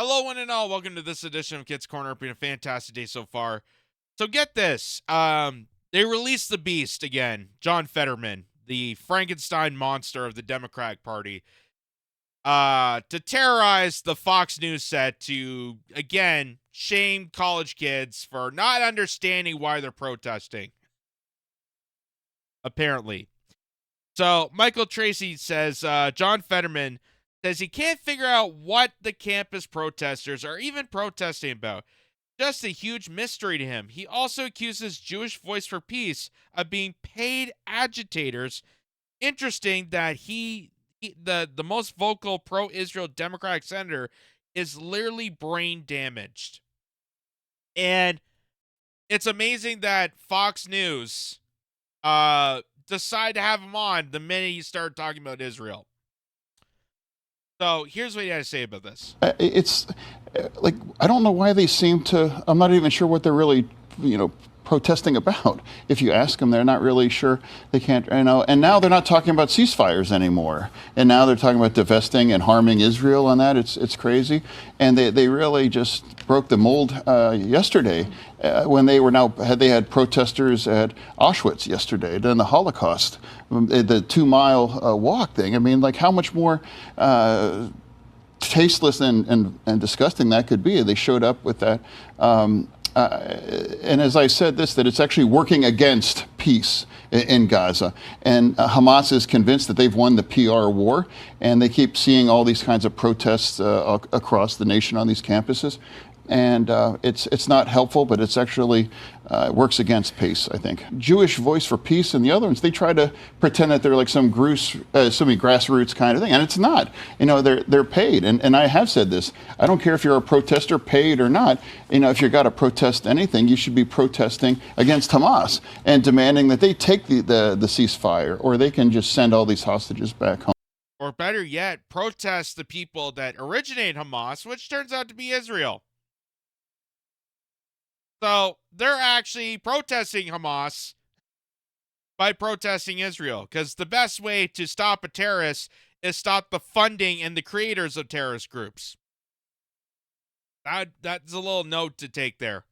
Hello, one and all. Welcome to this edition of Kids Corner. It's been a fantastic day so far. So get this. They released the beast again, John Fetterman, the Frankenstein monster of the Democratic Party, to terrorize the Fox News set to, again, shame college kids for not understanding why they're protesting, apparently. So Michael Tracy says John Fetterman says he can't figure out what the campus protesters are even protesting about. Just a huge mystery to him. He also accuses Jewish Voice for Peace of being paid agitators. Interesting that the most vocal pro-Israel Democratic senator, is literally brain damaged. And it's amazing that Fox News decide to have him on the minute he started talking about Israel. So here's what he had to say about this. It's like I don't know why they seem to. I'm not even sure what they're really, protesting about. If you ask them, they're not really sure. They can't, And now they're not talking about ceasefires anymore. And now they're talking about divesting and harming Israel on that. It's crazy. And they really just broke the mold yesterday when they had protesters at Auschwitz yesterday during the Holocaust, the 2 mile walk thing. I mean, like how much more tasteless and disgusting that could be. They showed up with that. And as I said that it's actually working against peace in Gaza. And Hamas is convinced that they've won the PR war, and they keep seeing all these kinds of protests across the nation on these campuses. And it's not helpful, but it's actually works against peace, I think. Jewish Voice for Peace and the other ones, they try to pretend that they're like some grassroots kind of thing, and it's not. They're paid, and I have said this. I don't care if you're a protester, paid or not. If you've got to protest anything, you should be protesting against Hamas and demanding that they take the ceasefire, or they can just send all these hostages back home. Or better yet, protest the people that originate Hamas, which turns out to be Israel. So they're actually protesting Hamas by protesting Israel, because the best way to stop a terrorist is stop the funding and the creators of terrorist groups. That's a little note to take there.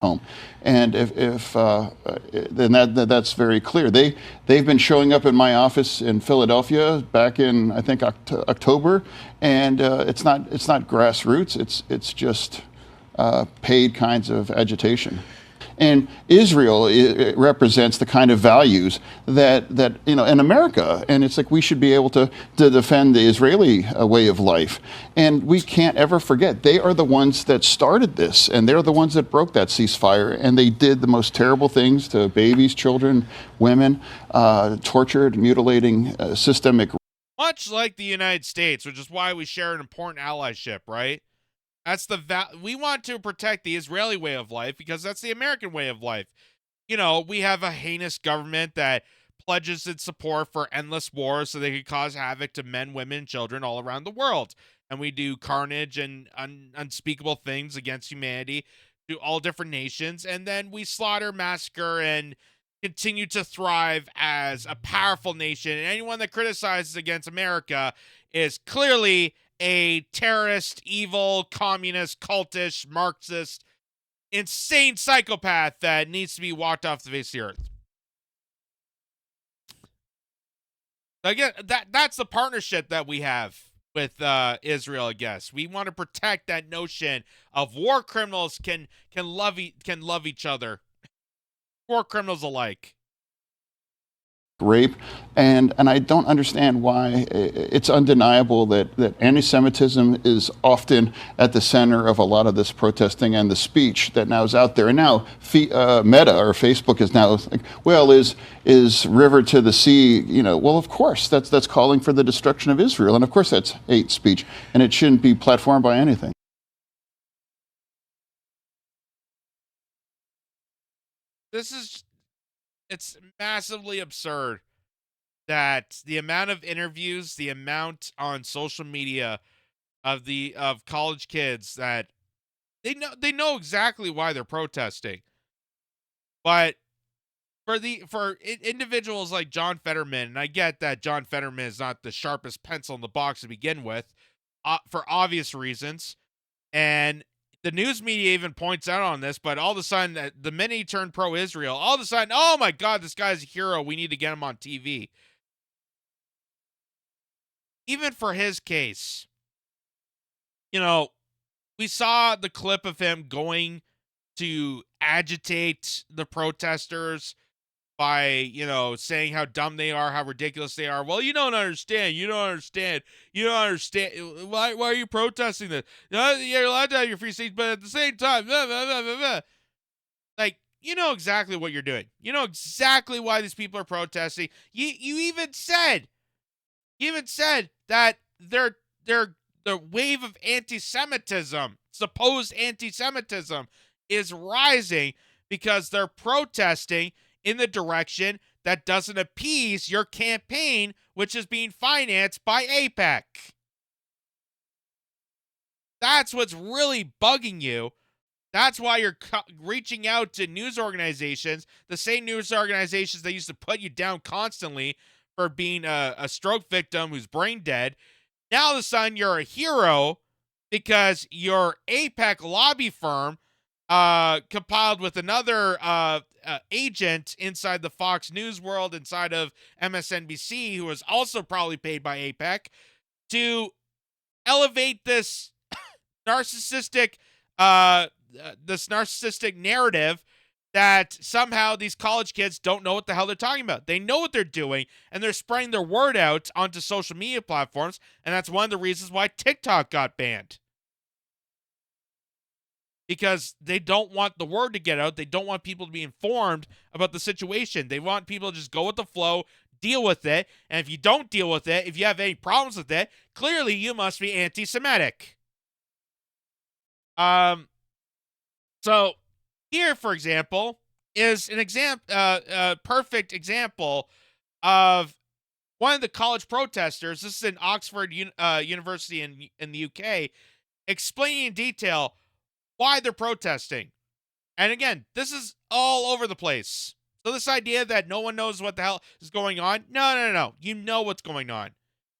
Home, and if then that's very clear. They've been showing up in my office in Philadelphia back in I think October, and it's not grassroots. It's just paid kinds of agitation. And Israel, it represents the kind of values that in America, and it's like we should be able to defend the Israeli way of life. And we can't ever forget, they are the ones that started this, and they're the ones that broke that ceasefire, and they did the most terrible things to babies, children, women, tortured, mutilating, systemic. Much like the United States, which is why we share an important allyship, right? That's we want to protect the Israeli way of life because that's the American way of life. We have a heinous government that pledges its support for endless wars so they could cause havoc to men, women, and children all around the world. And we do carnage and unspeakable things against humanity to all different nations. And then we slaughter, massacre, and continue to thrive as a powerful nation. And anyone that criticizes against America is clearly a terrorist, evil, communist, cultish, Marxist, insane psychopath that needs to be walked off the face of the earth. Again, that's the partnership that we have with Israel, I guess. We want to protect that notion of war criminals can love each other. War criminals alike. Rape, and I don't understand why. It's undeniable that anti-Semitism is often at the center of a lot of this protesting and the speech that now is out there. And now Meta or Facebook is now like, well, is river to the sea? Well, of course that's calling for the destruction of Israel, and of course that's hate speech, and it shouldn't be platformed by anything. It's massively absurd that the amount of interviews, the amount on social media of college kids that they know exactly why they're protesting. But for individuals like John Fetterman, and I get that John Fetterman is not the sharpest pencil in the box to begin with, for obvious reasons. And the news media even points out on this, but all of a sudden, the minute he turned pro-Israel, all of a sudden, oh my God, this guy's a hero. We need to get him on TV. Even for his case, we saw the clip of him going to agitate the protesters by, saying how dumb they are, how ridiculous they are. Well, you don't understand. You don't understand. You don't understand. Why are you protesting this? You're allowed to have your free speech, but at the same time, blah, blah, blah, blah, blah. Like, you know exactly what you're doing. You know exactly why these people are protesting. You even said that the wave of anti-Semitism, supposed anti-Semitism, is rising because they're protesting in the direction that doesn't appease your campaign, which is being financed by AIPAC. That's what's really bugging you. That's why you're reaching out to news organizations, the same news organizations that used to put you down constantly for being a stroke victim who's brain dead. Now all of a sudden you're a hero because your AIPAC lobby firm compiled with another agent inside the Fox News world, inside of MSNBC, who was also probably paid by AIPAC, to elevate this narcissistic narrative that somehow these college kids don't know what the hell they're talking about. They know what they're doing, and they're spreading their word out onto social media platforms, and that's one of the reasons why TikTok got banned. Because they don't want the word to get out. They don't want people to be informed about the situation. They want people to just go with the flow, deal with it, and if you don't deal with it, if you have any problems with it, clearly you must be anti-Semitic. So here, for example, is an perfect example of one of the college protesters. This is in Oxford University in the UK, explaining in detail why they're protesting. And again, this is all over the place. So this idea that no one knows what the hell is going on, no. You know what's going on.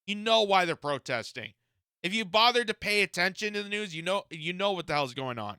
You know why they're protesting. If you bother to pay attention to the news, you know what the hell is going on.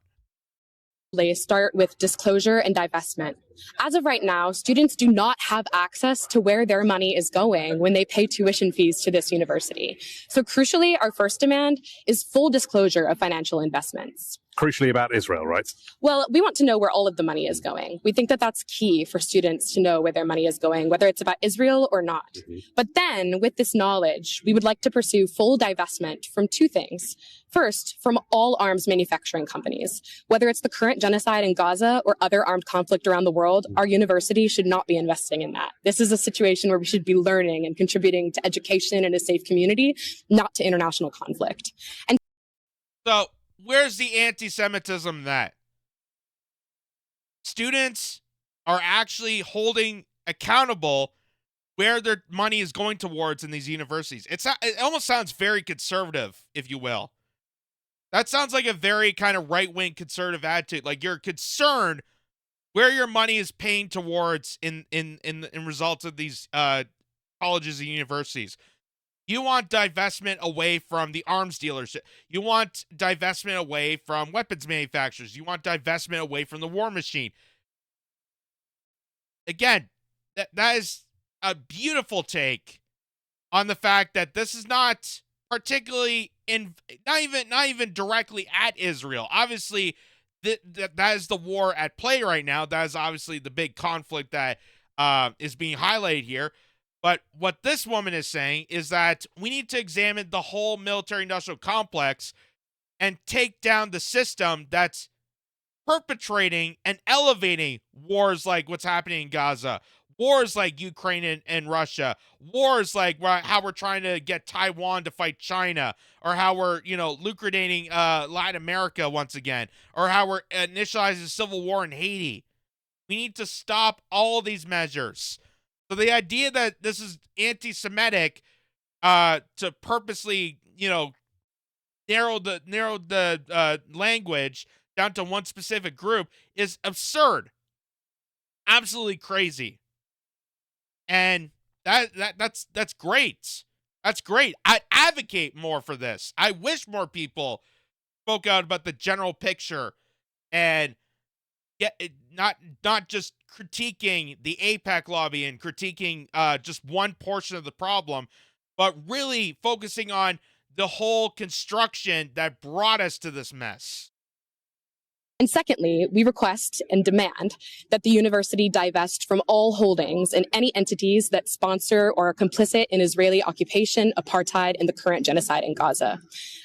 Start with disclosure and divestment. As of right now, students do not have access to where their money is going when they pay tuition fees to this university. So crucially, our first demand is full disclosure of financial investments. Crucially about Israel, right? Well, we want to know where all of the money is going. We think that that's key for students to know where their money is going, whether it's about Israel or not. But then, with this knowledge, we would like to pursue full divestment from two things. First, from all arms manufacturing companies. Whether it's the current genocide in Gaza or other armed conflict around the world, our university should not be investing in that. This is a situation where we should be learning and contributing to education and a safe community, not to international conflict. And so, where's the anti-Semitism in that? Students are actually holding accountable where their money is going towards in these universities. It almost sounds very conservative, if you will. That sounds like a very kind of right-wing conservative attitude. Like you're concerned where your money is paying towards in results of these colleges and universities. You want divestment away from the arms dealership. You want divestment away from weapons manufacturers. You want divestment away from the war machine. Again, that is a beautiful take on the fact that this is not particularly not even directly at Israel. Obviously, that is the war at play right now. That is obviously the big conflict that is being highlighted here. But what this woman is saying is that we need to examine the whole military-industrial complex and take down the system that's perpetrating and elevating wars like what's happening in Gaza, wars like Ukraine and Russia, wars like how we're trying to get Taiwan to fight China, or how we're, liquidating Latin America once again, or how we're initializing civil war in Haiti. We need to stop all of these measures. So the idea that this is anti-Semitic to purposely, narrow the language down to one specific group is absurd. Absolutely crazy. And that's great. That's great. I advocate more for this. I wish more people spoke out about the general picture and not just critiquing the APEC lobby and critiquing just one portion of the problem, but really focusing on the whole construction that brought us to this mess. And secondly, we request and demand that the university divest from all holdings in any entities that sponsor or are complicit in Israeli occupation, apartheid, and the current genocide in Gaza.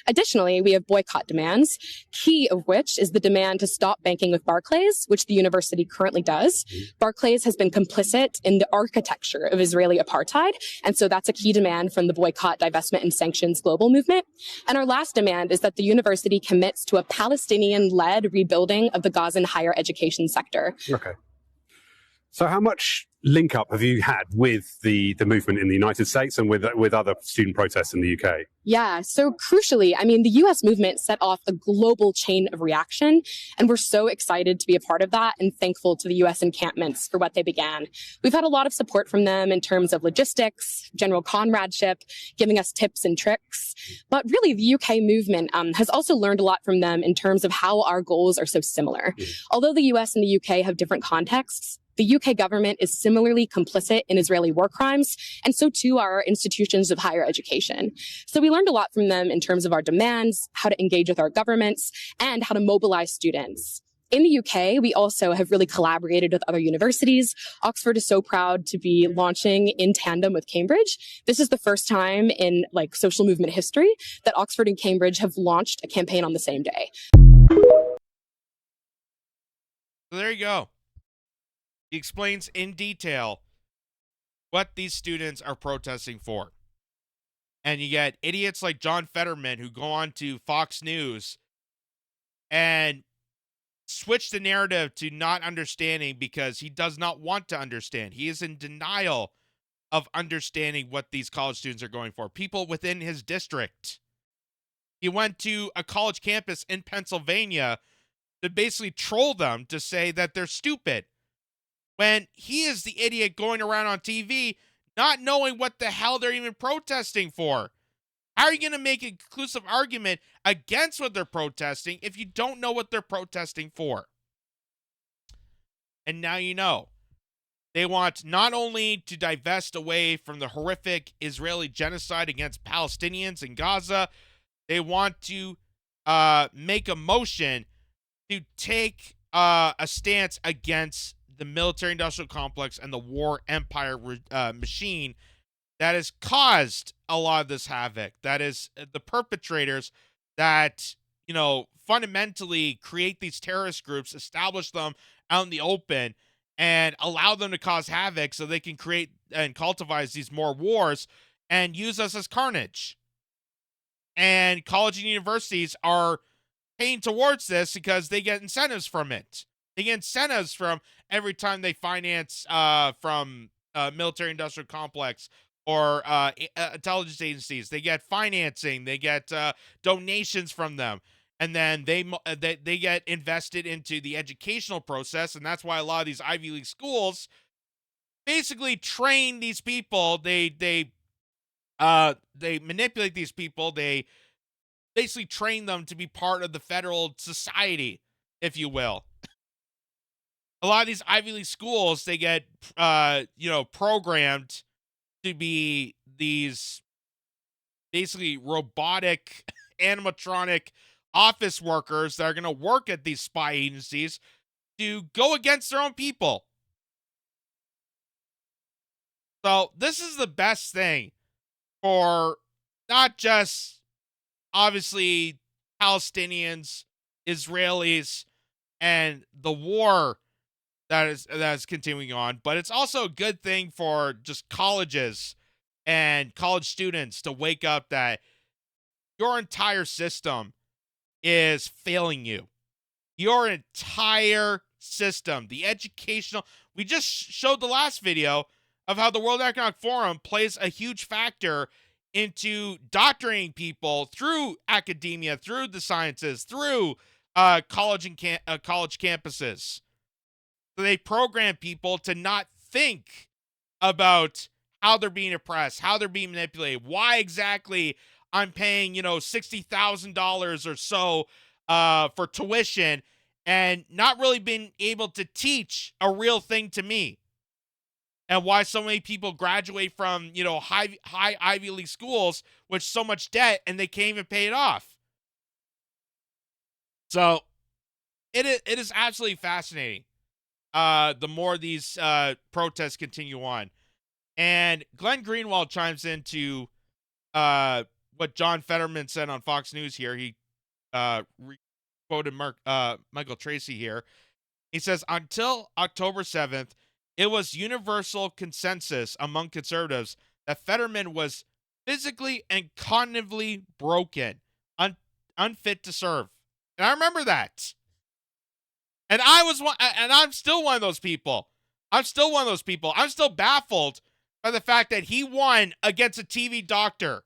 Additionally, we have boycott demands, key of which is the demand to stop banking with Barclays, which the university currently does. Barclays has been complicit in the architecture of Israeli apartheid, and so that's a key demand from the boycott, divestment, and sanctions global movement. And our last demand is that the university commits to a Palestinian-led rebuilding of the Gazan higher education sector. Okay. So how much link up have you had with the movement in the United States and with other student protests in the UK? Yeah, so crucially, I mean, the US movement set off a global chain of reaction, and we're so excited to be a part of that and thankful to the US encampments for what they began. We've had a lot of support from them in terms of logistics, general comradeship, giving us tips and tricks. But really, the UK movement has also learned a lot from them in terms of how our goals are so similar. Although the US and the UK have different contexts, the UK government is similarly complicit in Israeli war crimes, and so too are our institutions of higher education. So we learned a lot from them in terms of our demands, how to engage with our governments, and how to mobilize students. In the UK, we also have really collaborated with other universities. Oxford is so proud to be launching in tandem with Cambridge. This is the first time in social movement history that Oxford and Cambridge have launched a campaign on the same day. So there you go. He explains in detail what these students are protesting for. And you get idiots like John Fetterman who go on to Fox News and switch the narrative to not understanding because he does not want to understand. He is in denial of understanding what these college students are going for. People within his district. He went to a college campus in Pennsylvania to basically troll them to say that they're stupid, when he is the idiot going around on TV not knowing what the hell they're even protesting for. How are you going to make a conclusive argument against what they're protesting if you don't know what they're protesting for? And now you know. They want not only to divest away from the horrific Israeli genocide against Palestinians in Gaza, they want to make a motion to take a stance against the military-industrial complex and the war empire machine that has caused a lot of this havoc. That is the perpetrators that, fundamentally create these terrorist groups, establish them out in the open, and allow them to cause havoc so they can create and cultivate these more wars and use us as carnage. And college and universities are paying towards this because they get incentives from it. They get incentives from every time they finance from military-industrial complex or intelligence agencies. They get financing. They get donations from them. And then they get invested into the educational process. And that's why a lot of these Ivy League schools basically train these people. They manipulate these people. They basically train them to be part of the federal society, if you will. A lot of these Ivy League schools, they get, programmed to be these basically robotic, animatronic office workers that are going to work at these spy agencies to go against their own people. So this is the best thing for not just, obviously, Palestinians, Israelis, and the war that is continuing on, but it's also a good thing for just colleges and college students to wake up that your entire system is failing you. Your entire system, the educational, we just showed the last video of how the World Economic Forum plays a huge factor into doctoring people through academia, through the sciences, through college campuses. So they program people to not think about how they're being oppressed, how they're being manipulated, why exactly I'm paying, $60,000 or so for tuition and not really being able to teach a real thing to me. And why so many people graduate from, high Ivy League schools with so much debt and they can't even pay it off. So it is absolutely fascinating. The more these protests continue on. And Glenn Greenwald chimes into what John Fetterman said on Fox News here. He quoted Michael Tracy here. He says, until October 7th, it was universal consensus among conservatives that Fetterman was physically and cognitively broken, unfit to serve. And I remember that. And I'm still one of those people. I'm still baffled by the fact that he won against a TV doctor.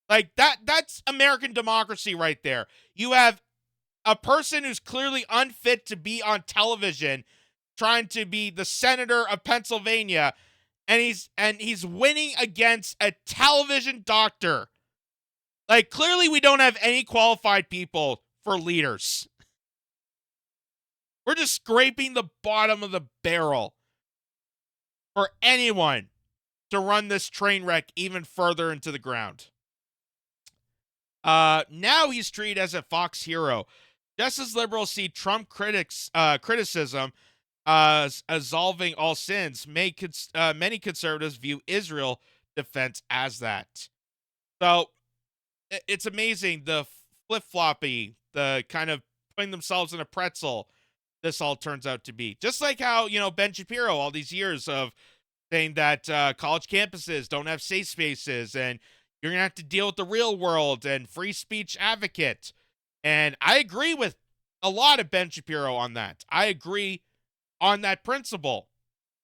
Like that's American democracy right there. You have a person who's clearly unfit to be on television trying to be the senator of Pennsylvania, and he's winning against a television doctor. Like, clearly we don't have any qualified people for leaders. We're just scraping the bottom of the barrel for anyone to run this train wreck even further into the ground. Now he's treated as a Fox hero. Just as liberals see Trump criticism as absolving all sins, many conservatives view Israel defense as that. So it's amazing the flip-floppy, the kind of putting themselves in a pretzel this all turns out to be. Just like how, Ben Shapiro, all these years of saying that college campuses don't have safe spaces and you're going to have to deal with the real world and free speech advocate. And I agree with a lot of Ben Shapiro on that. I agree on that principle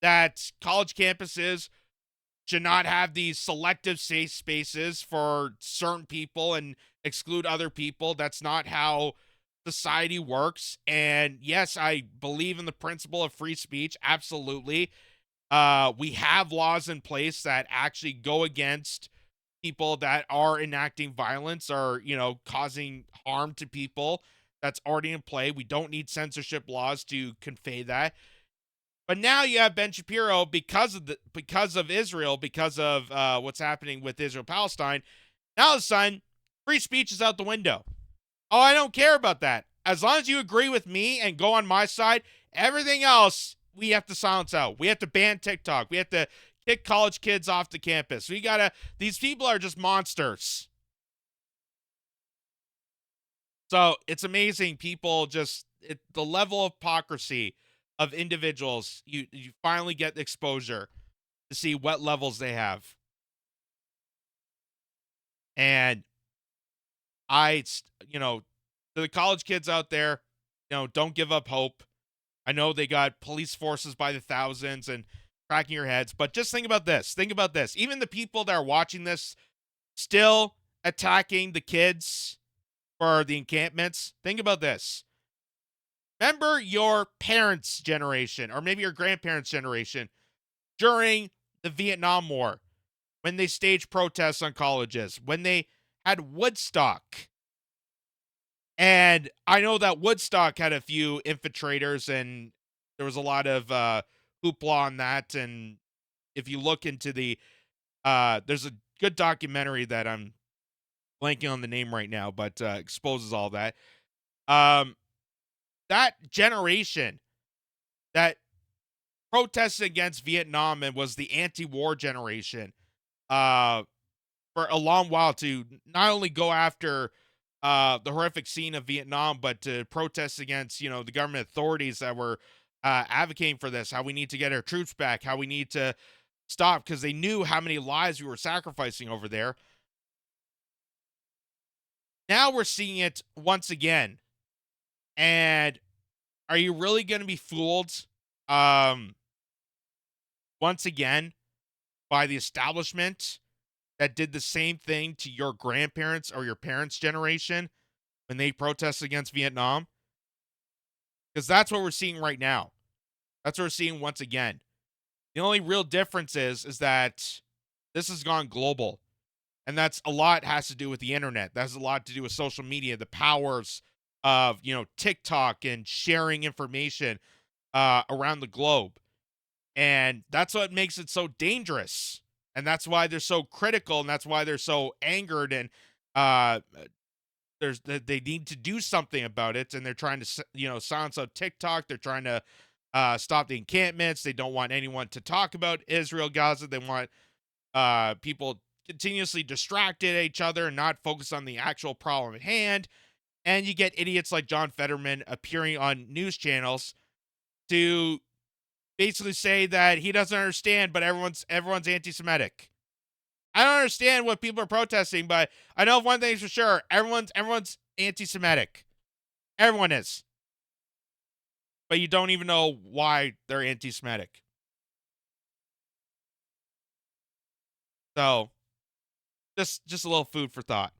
that college campuses should not have these selective safe spaces for certain people and exclude other people. That's not how society works. And yes, I believe in the principle of free speech. Absolutely. We have laws in place that actually go against people that are enacting violence or, causing harm to people. That's already in play. We don't need censorship laws to convey that. But now you have Ben Shapiro because of Israel, because of what's happening with Israel-Palestine. Now all of a sudden, free speech is out the window. Oh, I don't care about that. As long as you agree with me and go on my side, everything else we have to silence out. We have to ban TikTok. We have to kick college kids off the campus. These people are just monsters. So it's amazing. People the level of hypocrisy of individuals, you finally get exposure to see what levels they have. And to the college kids out there, don't give up hope. I know they got police forces by the thousands and cracking your heads, but just think about this. Even the people that are watching this still attacking the kids for the encampments. Think about this. Remember your parents' generation, or maybe your grandparents' generation, during the Vietnam War, when they staged protests on colleges, when they had Woodstock. And I know that Woodstock had a few infiltrators, and there was a lot of hoopla on that. And if you look into there's a good documentary that I'm blanking on the name right now, but exposes all that. That generation that protested against Vietnam and was the anti-war generation for a long while to not only go after the horrific scene of Vietnam, but to protest against, the government authorities that were advocating for this, how we need to get our troops back, how we need to stop, because they knew how many lives we were sacrificing over there. Now we're seeing it once again. And are you really going to be fooled once again by the establishment that did the same thing to your grandparents or your parents' generation when they protested against Vietnam? Because that's what we're seeing right now. That's what we're seeing once again. The only real difference is that This has gone global. And that's a lot has to do with the internet. That's a lot to do with social media, the powers of, TikTok and sharing information around the globe. And that's what makes it so dangerous. And that's why they're so critical, and that's why they're so angered, and uh they need to do something about it, and they're trying to silence out TikTok. They're trying to stop the encampments. They don't want anyone to talk about Israel, Gaza. They want people continuously distracted at each other and not focus on the actual problem at hand. And you get idiots like John Fetterman appearing on news channels to basically say that he doesn't understand, but everyone's anti-Semitic. I don't understand what people are protesting, but I know one thing's for sure: everyone's anti-Semitic. Everyone is, but you don't even know why they're anti-Semitic. So, just a little food for thought.